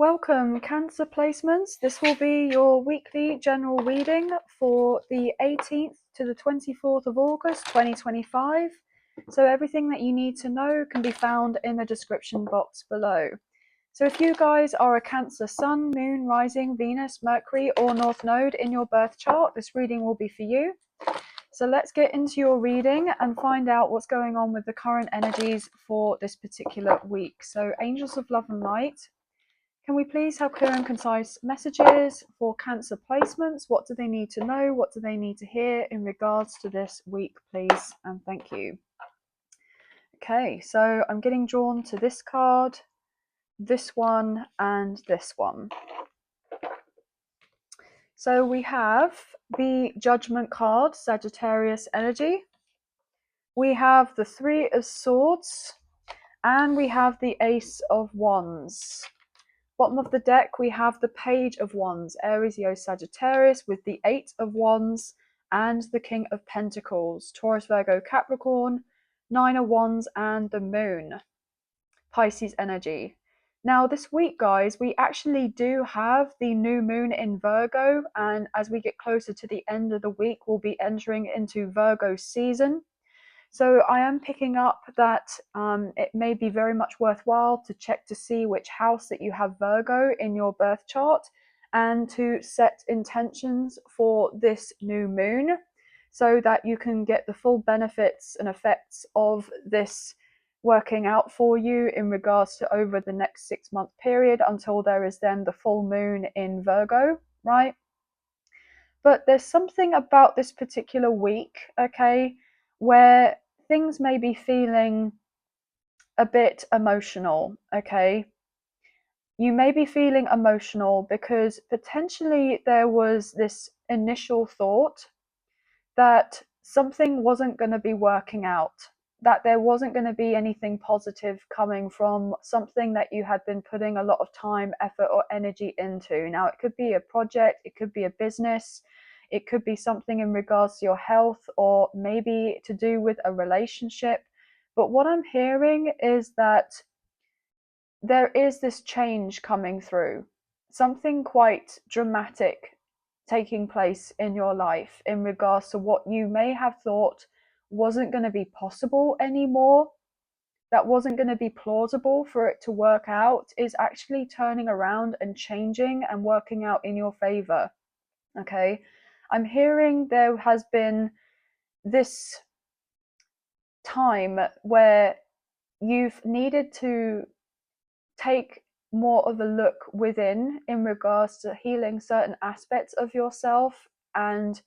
Welcome, Cancer Placements. This will be your weekly general reading for the 18th to the 24th of August 2025. So everything that you need to know can be found in the description box below. So if you guys are a Cancer Sun, Moon, Rising, Venus, Mercury or North Node in your birth chart, this reading will be for you. So let's get into your reading and find out what's going on with the current energies for this particular week. So Angels of Love and Light, can we please have clear and concise messages for Cancer placements? What do they need to know? What do they need to hear in regards to this week, please? And thank you. Okay, so I'm getting drawn to this card, this one, and this one. So we have the Judgment card, Sagittarius energy. We have the Three of Swords, and we have the Ace of Wands. Bottom of the deck, we have the Page of Wands, Aries, Leo, Sagittarius, with the Eight of Wands and the King of Pentacles, Taurus, Virgo, Capricorn, Nine of Wands, and the Moon, Pisces energy. Now, this week, guys, we actually do have the new moon in Virgo, and as we get closer to the end of the week, we'll be entering into Virgo season. So I am picking up that it may be very much worthwhile to check to see which house that you have Virgo in your birth chart and to set intentions for this new moon so that you can get the full benefits and effects of this working out for you in regards to over the next 6-month period until there is then the full moon in Virgo, right? But there's something about this particular week, okay, where things may be feeling a bit emotional, okay? You may be feeling emotional because potentially there was this initial thought that something wasn't going to be working out, that there wasn't going to be anything positive coming from something that you had been putting a lot of time, effort, or energy into. Now, it could be a project, it could be a business, it could be something in regards to your health, or maybe to do with a relationship. But what I'm hearing is that there is this change coming through, something quite dramatic taking place in your life in regards to what you may have thought wasn't going to be possible anymore, that wasn't going to be plausible for it to work out, is actually turning around and changing and working out in your favor. Okay, I'm hearing there has been this time where you've needed to take more of a look within in regards to healing certain aspects of yourself and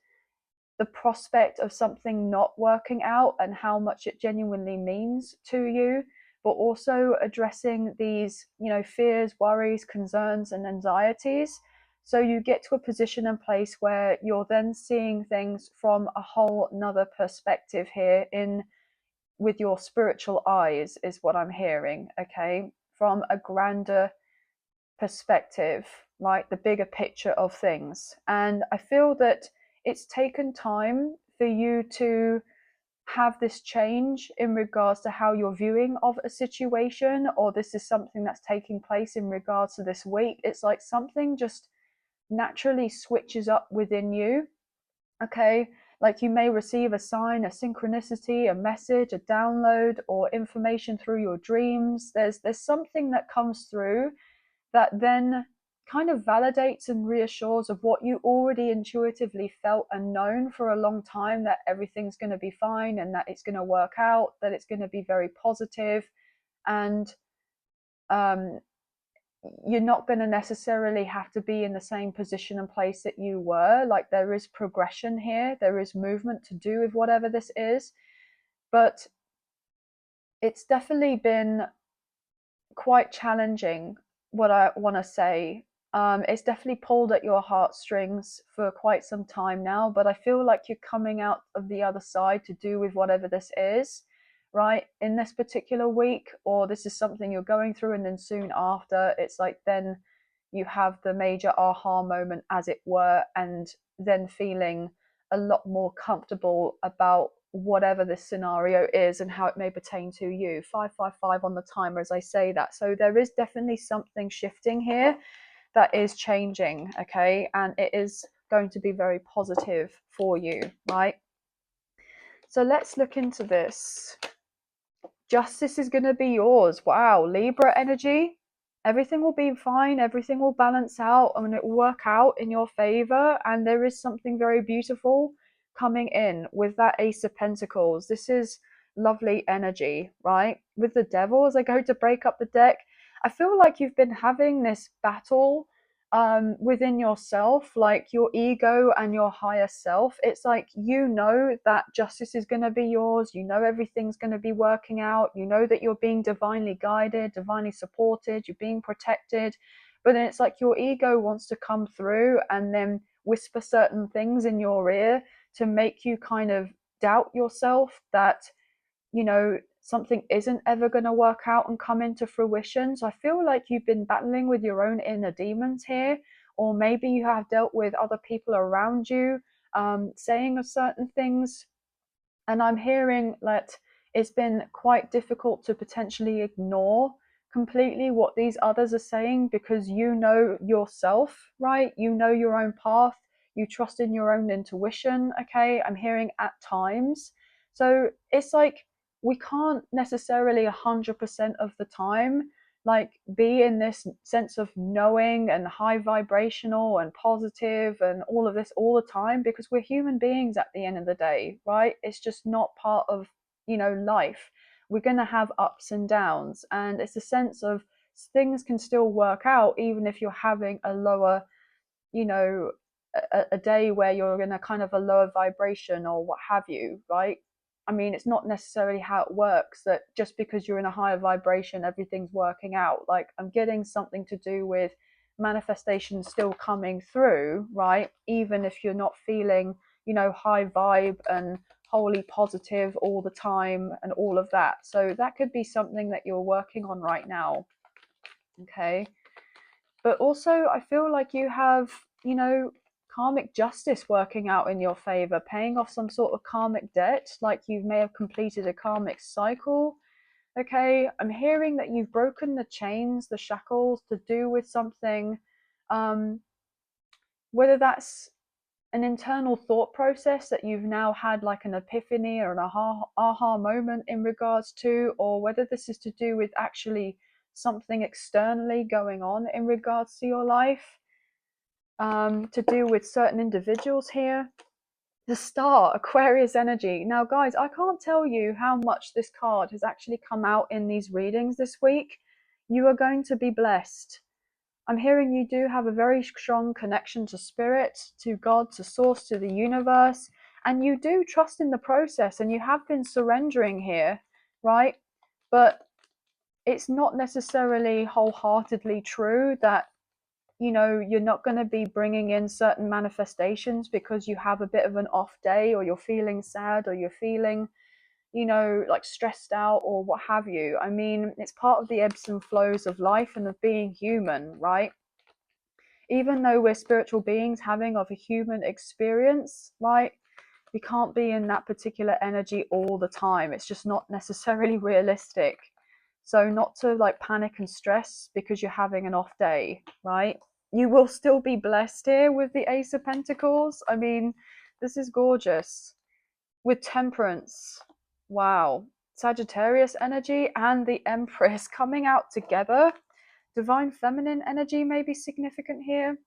the prospect of something not working out and how much it genuinely means to you, but also addressing these, fears, worries, concerns, and anxieties. So you get to a position and place where you're then seeing things from a whole nother perspective here with your spiritual eyes, is what I'm hearing, okay? From a grander perspective, right? The bigger picture of things. And I feel that it's taken time for you to have this change in regards to how you're viewing of a situation, or this is something that's taking place in regards to this week. It's like something just naturally switches up within you, okay? Like you may receive a sign, a synchronicity, a message, a download, or information through your dreams. There's something that comes through that then kind of validates and reassures of what you already intuitively felt and known for a long time, that everything's going to be fine and that it's going to work out, that it's going to be very positive, and you're not going to necessarily have to be in the same position and place that you were. Like, there is progression here, there is movement to do with whatever this is, but it's definitely been quite challenging, what I want to say. It's definitely pulled at your heartstrings for quite some time now, but I feel like you're coming out of the other side to do with whatever this is, right? In this particular week, or this is something you're going through, and then soon after, it's like then you have the major aha moment, as it were, and then feeling a lot more comfortable about whatever this scenario is and how it may pertain to you. 555 on the timer as I say that. So there is definitely something shifting here that is changing, okay? And it is going to be very positive for you, right? So let's look into this. Justice is going to be yours. Wow, Libra energy. Everything will be fine. Everything will balance out and it will work out in your favor. And there is something very beautiful coming in with that Ace of Pentacles. This is lovely energy, right? With the Devil, as I go to break up the deck, I feel like you've been having this battle within yourself, like your ego and your higher self. It's like, you know that justice is going to be yours, you know everything's going to be working out, you know that you're being divinely guided, divinely supported, you're being protected. But then it's like your ego wants to come through and then whisper certain things in your ear to make you kind of doubt yourself, that something isn't ever going to work out and come into fruition. So I feel like you've been battling with your own inner demons here, or maybe you have dealt with other people around you saying certain things. And I'm hearing that it's been quite difficult to potentially ignore completely what these others are saying, because you know yourself, right? You know your own path, you trust in your own intuition, okay? I'm hearing at times. So it's like we can't necessarily 100% of the time like be in this sense of knowing and high vibrational and positive and all of this all the time, because we're human beings at the end of the day, right? It's just not part of life. We're going to have ups and downs, and it's a sense of things can still work out even if you're having a lower, you know a day where you're in a kind of a lower vibration or what have you, right? I mean, it's not necessarily how it works that just because you're in a higher vibration everything's working out. Like, I'm getting something to do with manifestation still coming through, right? Even if you're not feeling high vibe and wholly positive all the time and all of that. So that could be something that you're working on right now, okay? But also I feel like you have karmic justice working out in your favor, paying off some sort of karmic debt, like you may have completed a karmic cycle, okay? I'm hearing that you've broken the chains, the shackles, to do with something, whether that's an internal thought process that you've now had like an epiphany or an aha moment in regards to, or whether this is to do with actually something externally going on in regards to your life, to do with certain individuals here. The Star, Aquarius energy. Now, guys, I can't tell you how much this card has actually come out in these readings this week. You are going to be blessed. I'm hearing you do have a very strong connection to spirit, to God, to source, to the universe, and you do trust in the process, and you have been surrendering here, right? But it's not necessarily wholeheartedly true that you're not going to be bringing in certain manifestations because you have a bit of an off day, or you're feeling sad, or you're feeling like stressed out, or what have you. I mean, it's part of the ebbs and flows of life and of being human, right? Even though we're spiritual beings having of a human experience, right? We can't be in that particular energy all the time. It's just not necessarily realistic. So not to like panic and stress because you're having an off day, right? You will still be blessed here with the Ace of Pentacles. I mean, this is gorgeous. With Temperance, wow. Sagittarius energy and the Empress coming out together. Divine Feminine energy may be significant here,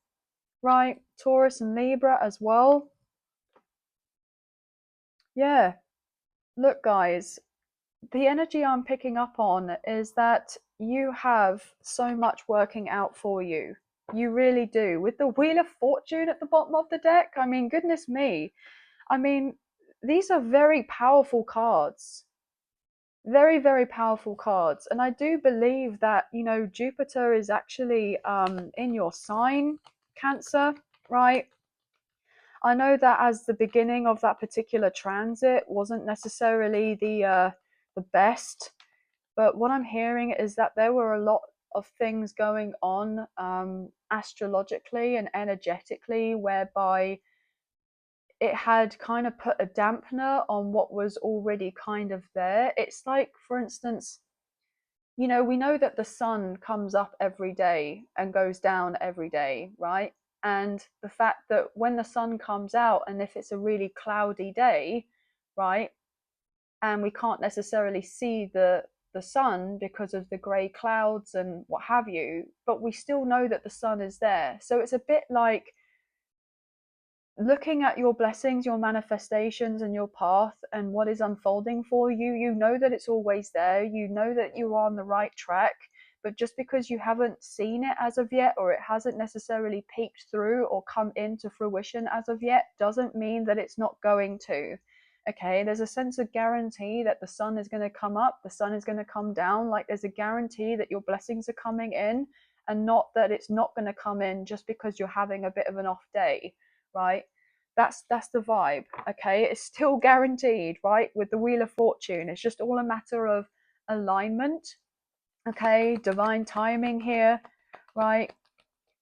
right? Taurus and Libra as well. Yeah, look, guys, the energy I'm picking up on is that you have so much working out for you. You really do. With the Wheel of Fortune at the bottom of the deck, I mean, goodness me. I mean, these are very powerful cards. Very, very powerful cards. And I do believe that, Jupiter is actually in your sign, Cancer, right? I know that as the beginning of that particular transit wasn't necessarily the best, but what I'm hearing is that there were a lot of things going on astrologically and energetically, whereby it had kind of put a dampener on what was already kind of there. It's like, for instance, we know that the sun comes up every day and goes down every day, right? And the fact that when the sun comes out, and if it's a really cloudy day, right, and we can't necessarily see the sun because of the grey clouds and what have you, but we still know that the sun is there. So it's a bit like looking at your blessings, your manifestations, and your path and what is unfolding for you. You know that it's always there. You know that you are on the right track. But just because you haven't seen it as of yet, or it hasn't necessarily peeked through or come into fruition as of yet, doesn't mean that it's not going to. Okay, there's a sense of guarantee that the sun is going to come up, the sun is going to come down. Like there's a guarantee that your blessings are coming in, and not that it's not going to come in just because you're having a bit of an off day, right? That's the vibe. Okay, it's still guaranteed, right? With the Wheel of Fortune, it's just all a matter of alignment. Okay, divine timing here, right?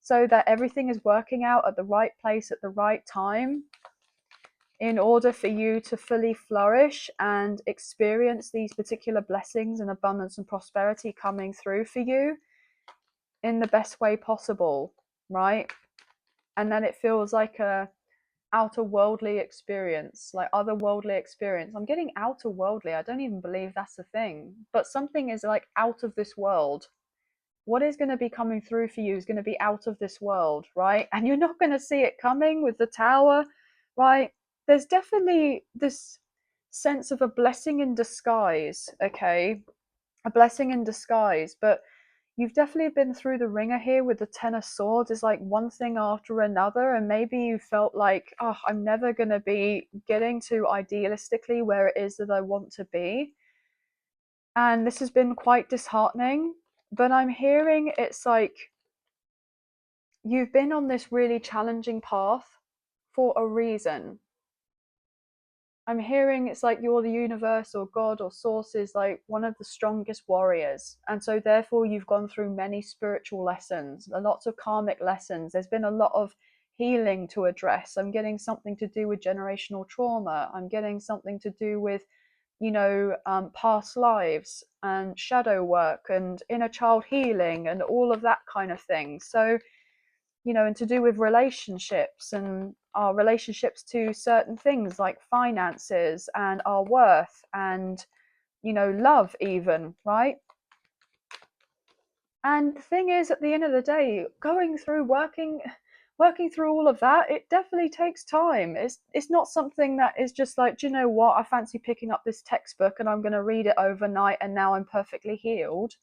So that everything is working out at the right place at the right time in order for you to fully flourish and experience these particular blessings and abundance and prosperity coming through for you in the best way possible, right? And then it feels like a outer worldly experience, like otherworldly experience. I'm getting outer worldly. I don't even believe that's a thing, but something is like out of this world. What is going to be coming through for you is going to be out of this world, right? And you're not going to see it coming with the tower, right? There's definitely this sense of a blessing in disguise, okay? A blessing in disguise, but you've definitely been through the ringer here with the Ten of Swords. It's like one thing after another, and maybe you felt like, oh, I'm never going to be getting to idealistically where it is that I want to be. And this has been quite disheartening, but I'm hearing it's like you've been on this really challenging path for a reason. I'm hearing it's like you're the universe or God or source is like one of the strongest warriors. And so therefore you've gone through many spiritual lessons, lots of karmic lessons. There's been a lot of healing to address. I'm getting something to do with generational trauma. I'm getting something to do with, past lives and shadow work and inner child healing and all of that kind of thing. So, and to do with relationships and our relationships to certain things like finances and our worth and, love even, right? And the thing is, at the end of the day, going through working through all of that, it definitely takes time. It's not something that is just like, do you know what, I fancy picking up this textbook and I'm going to read it overnight and now I'm perfectly healed,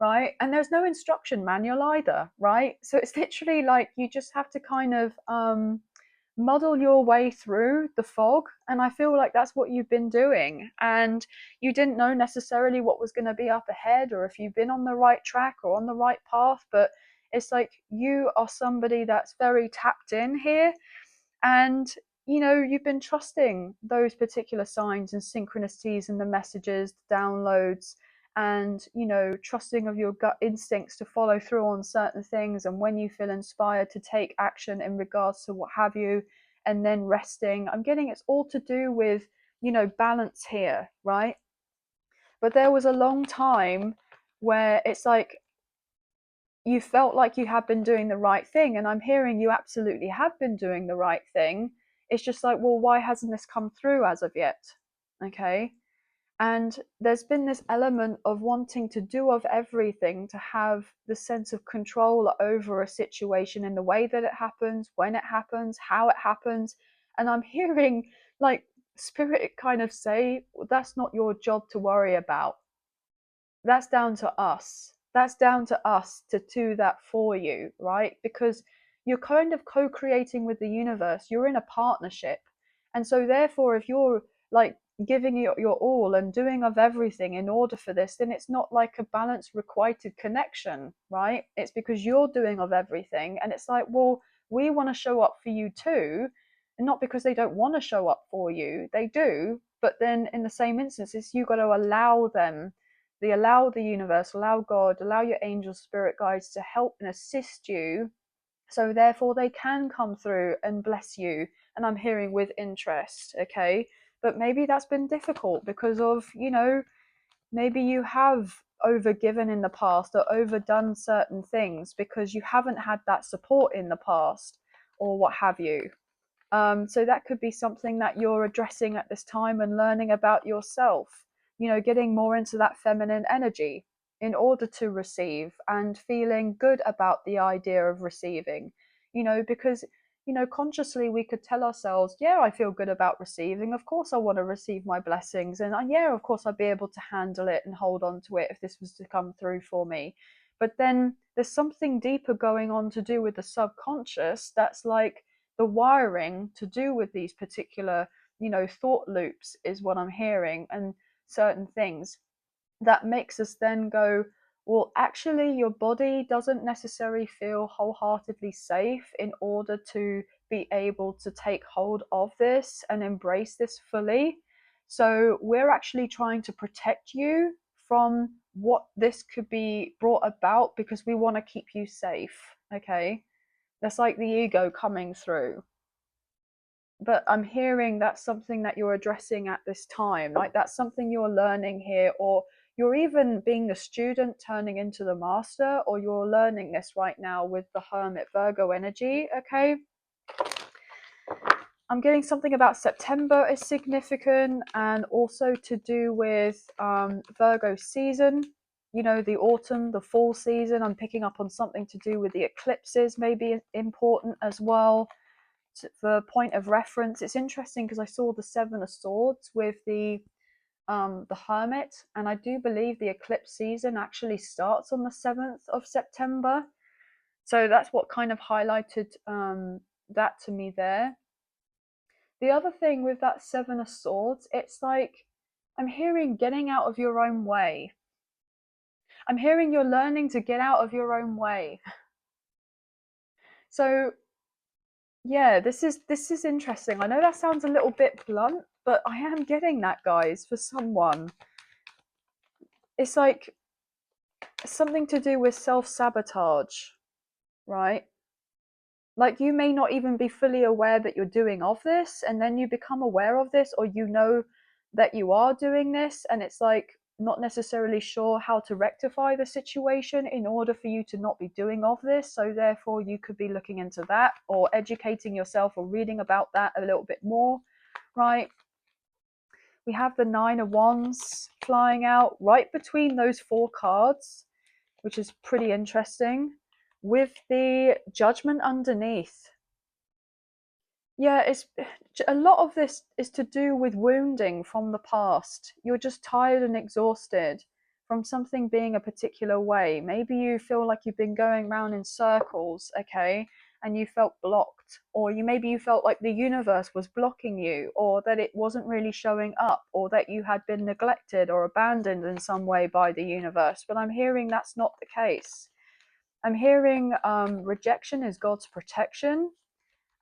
right? And there's no instruction manual either, right? So it's literally like you just have to kind of muddle your way through the fog. And I feel like that's what you've been doing. And you didn't know necessarily what was going to be up ahead or if you've been on the right track or on the right path. But it's like you are somebody that's very tapped in here. And you've been trusting those particular signs and synchronicities and the messages, the downloads, and trusting of your gut instincts to follow through on certain things, and when you feel inspired to take action in regards to what have you, and then resting. I'm getting it's all to do with balance here, right? But there was a long time where it's like you felt like you had been doing the right thing, and I'm hearing you absolutely have been doing the right thing. It's just like, well, why hasn't this come through as of yet? Okay. And there's been this element of wanting to do of everything, to have the sense of control over a situation in the way that it happens, when it happens, how it happens. And I'm hearing like spirit kind of say, well, that's not your job to worry about. That's down to us. That's down to us to do that for you, right? Because you're kind of co-creating with the universe. You're in a partnership. And so therefore, if you're like giving it your all and doing of everything in order for this, then it's not like a balanced requited connection, right? It's because you're doing of everything. And it's like, well, we want to show up for you too. And not because they don't want to show up for you, they do. But then in the same instances, you've got to allow them, allow the universe, allow God, allow your angel spirit guides to help and assist you So therefore they can come through and bless you. And I'm hearing with interest, okay? But maybe that's been difficult because of, maybe you have overgiven in the past or overdone certain things because you haven't had that support in the past or what have you. So that could be something that you're addressing at this time and learning about yourself, getting more into that feminine energy in order to receive and feeling good about the idea of receiving, because, consciously we could tell ourselves, yeah, I feel good about receiving. Of course, I want to receive my blessings. And yeah, of course, I'd be able to handle it and hold on to it if this was to come through for me. But then there's something deeper going on to do with the subconscious that's like, the wiring to do with these particular, thought loops is what I'm hearing, and certain things that makes us then go, well, actually, your body doesn't necessarily feel wholeheartedly safe in order to be able to take hold of this and embrace this fully. So we're actually trying to protect you from what this could be brought about because we want to keep you safe. Okay, that's like the ego coming through. But I'm hearing that's something that you're addressing at this time. Like that's something you're learning here, or you're even being the student turning into the master, or you're learning this right now with the Hermit Virgo energy. Okay. I'm getting something about September is significant, and also to do with Virgo season, the autumn, the fall season. I'm picking up on something to do with the eclipses, maybe important as well. For point of reference, it's interesting because I saw the Seven of Swords with the Hermit, and I do believe the eclipse season actually starts on the 7th of September. So that's what kind of highlighted that to me there. The other thing with that Seven of Swords, it's like I'm hearing getting out of your own way. I'm hearing you're learning to get out of your own way. So yeah, this is interesting. I know that sounds a little bit blunt, but I am getting that, guys, for someone. It's like something to do with self-sabotage, right? Like you may not even be fully aware that you're doing of this, and then you become aware of this, or that you are doing this, and it's like not necessarily sure how to rectify the situation in order for you to not be doing of this. So therefore you could be looking into that or educating yourself or reading about that a little bit more, right? We have the Nine of Wands flying out right between those four cards, which is pretty interesting, with the Judgment underneath. Yeah, it's a lot of this is to do with wounding from the past. You're just tired and exhausted from something being a particular way. Maybe you feel like you've been going around in circles, okay, and you felt blocked, or maybe you felt like the universe was blocking you, or that it wasn't really showing up, or that you had been neglected or abandoned in some way by the universe. But I'm hearing that's not the case. I'm hearing rejection is God's protection.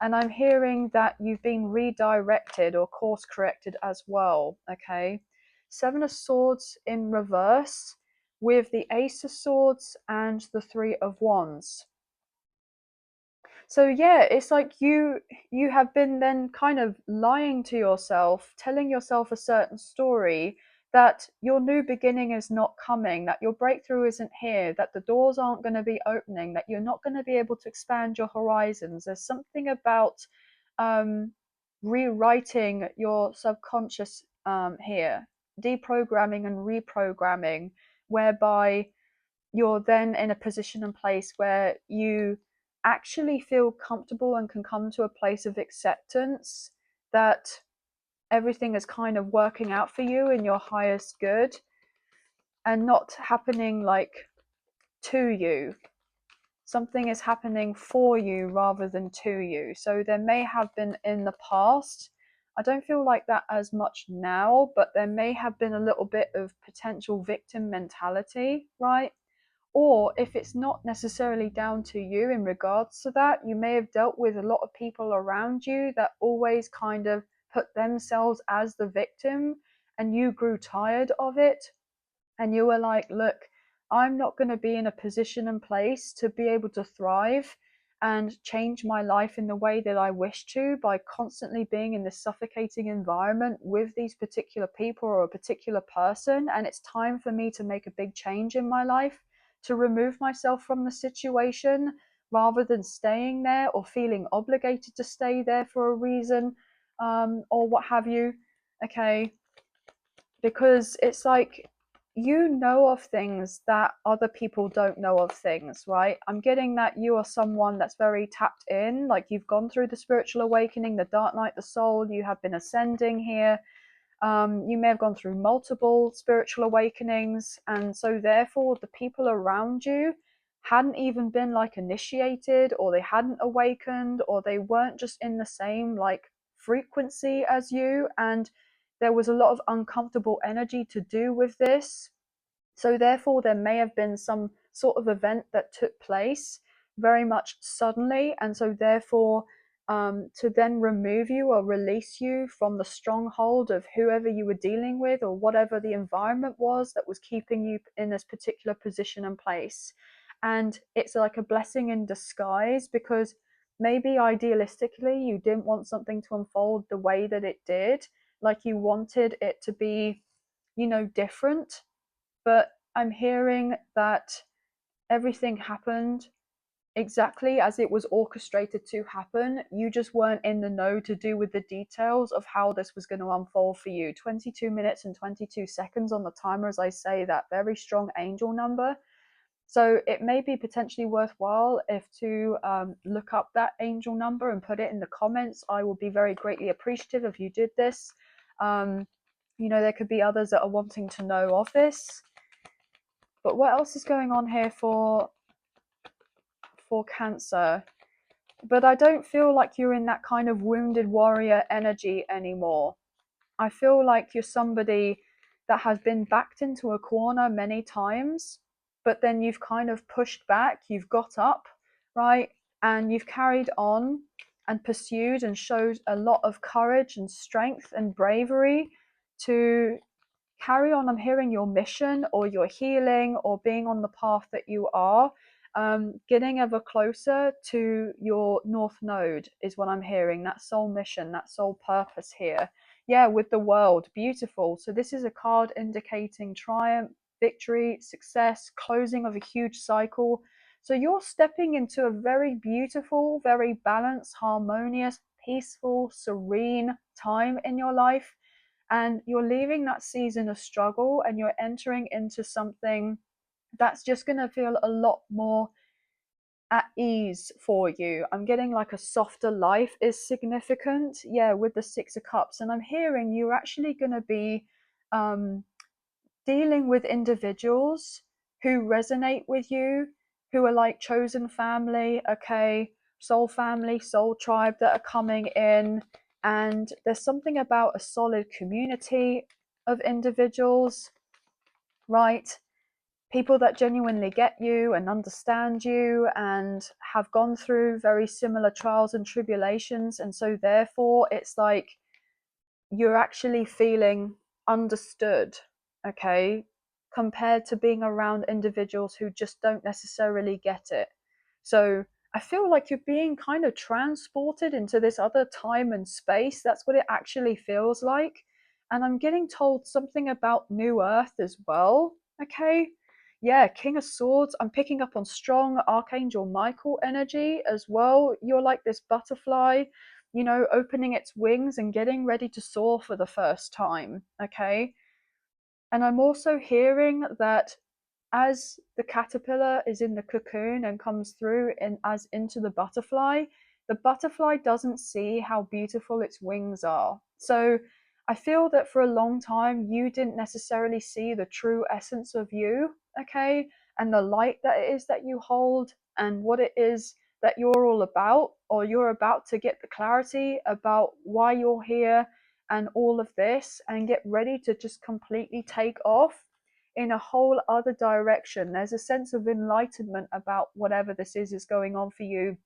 And I'm hearing that you've been redirected or course corrected as well. Okay. Seven of Swords in reverse with the Ace of Swords and the Three of Wands. So yeah, it's like you have been then kind of lying to yourself, telling yourself a certain story that your new beginning is not coming, that your breakthrough isn't here, that the doors aren't going to be opening, that you're not going to be able to expand your horizons. There's something about rewriting your subconscious here, deprogramming and reprogramming, whereby you're then in a position and place where you actually feel comfortable and can come to a place of acceptance that everything is kind of working out for you in your highest good and not happening like to you. Something is happening for you rather than to you. So there may have been in the past, I don't feel like that as much now, but there may have been a little bit of potential victim mentality, right? Or if it's not necessarily down to you in regards to that, you may have dealt with a lot of people around you that always kind of put themselves as the victim, and you grew tired of it. And you were like, look, I'm not going to be in a position and place to be able to thrive and change my life in the way that I wish to by constantly being in this suffocating environment with these particular people or a particular person. And it's time for me to make a big change in my life, to remove myself from the situation rather than staying there or feeling obligated to stay there for a reason, or what have you. Okay, because it's like, you know of things that other people don't know of things, right? I'm getting that you are someone that's very tapped in, like you've gone through the spiritual awakening, the dark night, the soul, you have been ascending here. You may have gone through multiple spiritual awakenings, and so therefore the people around you hadn't even been like initiated, or they hadn't awakened, or they weren't just in the same like frequency as you, and there was a lot of uncomfortable energy to do with this. So therefore there may have been some sort of event that took place very much suddenly, and so therefore to then remove you or release you from the stronghold of whoever you were dealing with, or whatever the environment was that was keeping you in this particular position and place. And it's like a blessing in disguise, because maybe idealistically you didn't want something to unfold the way that it did, like you wanted it to be, different. But I'm hearing that everything happened exactly as it was orchestrated to happen. You just weren't in the know to do with the details of how this was going to unfold for you. 22 minutes and 22 seconds on the timer, as I say, that very strong angel number. So it may be potentially worthwhile if to look up that angel number and put it in the comments. I will be very greatly appreciative if you did this. There could be others that are wanting to know of this. But what else is going on here for Cancer? But I don't feel like you're in that kind of wounded warrior energy anymore. I feel like you're somebody that has been backed into a corner many times, but then you've kind of pushed back, you've got up, right? And you've carried on and pursued and showed a lot of courage and strength and bravery to carry on. I'm hearing your mission or your healing or being on the path that you are, getting ever closer to your North Node is what I'm hearing. That soul mission, that soul purpose here. Yeah, with the world. Beautiful. So this is a card indicating triumph, victory, success, closing of a huge cycle. So you're stepping into a very beautiful, very balanced, harmonious, peaceful, serene time in your life. And you're leaving that season of struggle and you're entering into something that's just going to feel a lot more at ease for you. I'm getting like a softer life is significant, yeah, with the Six of Cups. And I'm hearing you're actually going to be um, dealing with individuals who resonate with you, who are like chosen family, okay, soul family, soul tribe that are coming in. And there's something about a solid community of individuals, right? People that genuinely get you and understand you and have gone through very similar trials and tribulations. And so therefore it's like you're actually feeling understood, okay, compared to being around individuals who just don't necessarily get it. So I feel like you're being kind of transported into this other time and space. That's what it actually feels like. And I'm getting told something about New Earth as well, okay? Yeah, King of Swords. I'm picking up on strong Archangel Michael energy as well. You're like this butterfly, opening its wings and getting ready to soar for the first time, okay? And I'm also hearing that as the caterpillar is in the cocoon and comes through and as into the butterfly doesn't see how beautiful its wings are. So I feel that for a long time you didn't necessarily see the true essence of you, okay, and the light that it is that you hold and what it is that you're all about, or you're about to get the clarity about why you're here and all of this, and get ready to just completely take off in a whole other direction. There's a sense of enlightenment about whatever this is going on for you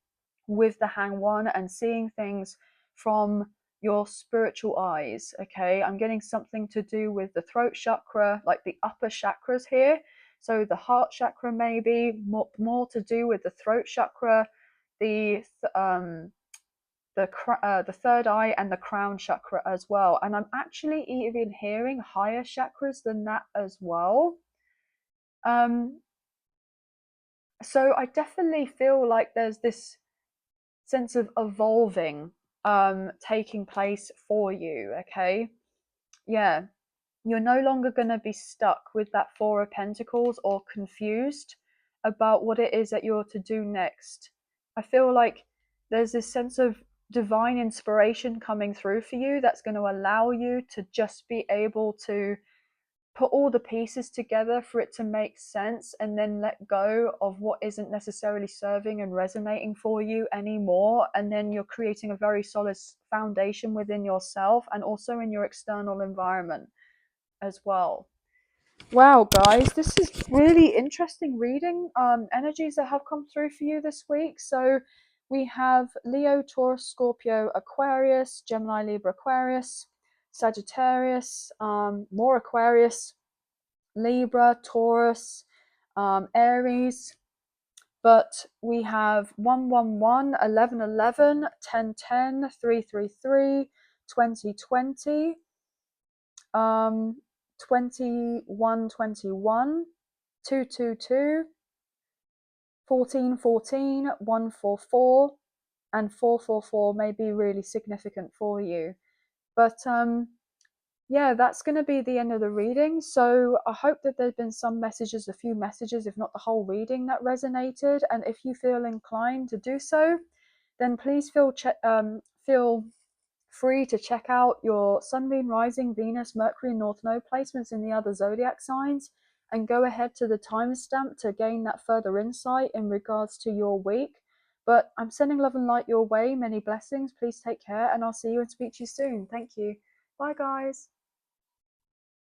with the hang one, and seeing things from your spiritual eyes, okay? I'm getting something to do with the throat chakra, like the upper chakras here. So the heart chakra, maybe more to do with the throat chakra, the third eye and the crown chakra as well. And I'm actually even hearing higher chakras than that as well. So I definitely feel like there's this sense of evolving taking place for you. Okay, yeah, you're no longer going to be stuck with that Four of Pentacles or confused about what it is that you're to do next. I feel like there's this sense of divine inspiration coming through for you that's going to allow you to just be able to put all the pieces together for it to make sense, and then let go of what isn't necessarily serving and resonating for you anymore. And then you're creating a very solid foundation within yourself and also in your external environment as well. Wow, guys, this is really interesting reading energies that have come through for you this week. So we have Leo, Taurus, Scorpio, Aquarius, Gemini, Libra, Aquarius, Sagittarius, more Aquarius, Libra, Taurus, Aries. But we have 111, 1111, 1010, 333, 2020, 2121, 222, 1414, 144, and 444 may be really significant for you. But yeah, that's going to be the end of the reading. So I hope that there's been some messages, a few messages, if not the whole reading, that resonated. And if you feel inclined to do so, then please feel free to check out your Sun, Moon, Rising, Venus, Mercury, North Node placements in the other zodiac signs, and go ahead to the timestamp to gain that further insight in regards to your week. But I'm sending love and light your way. Many blessings. Please take care, and I'll see you and speak to you soon. Thank you. Bye, guys.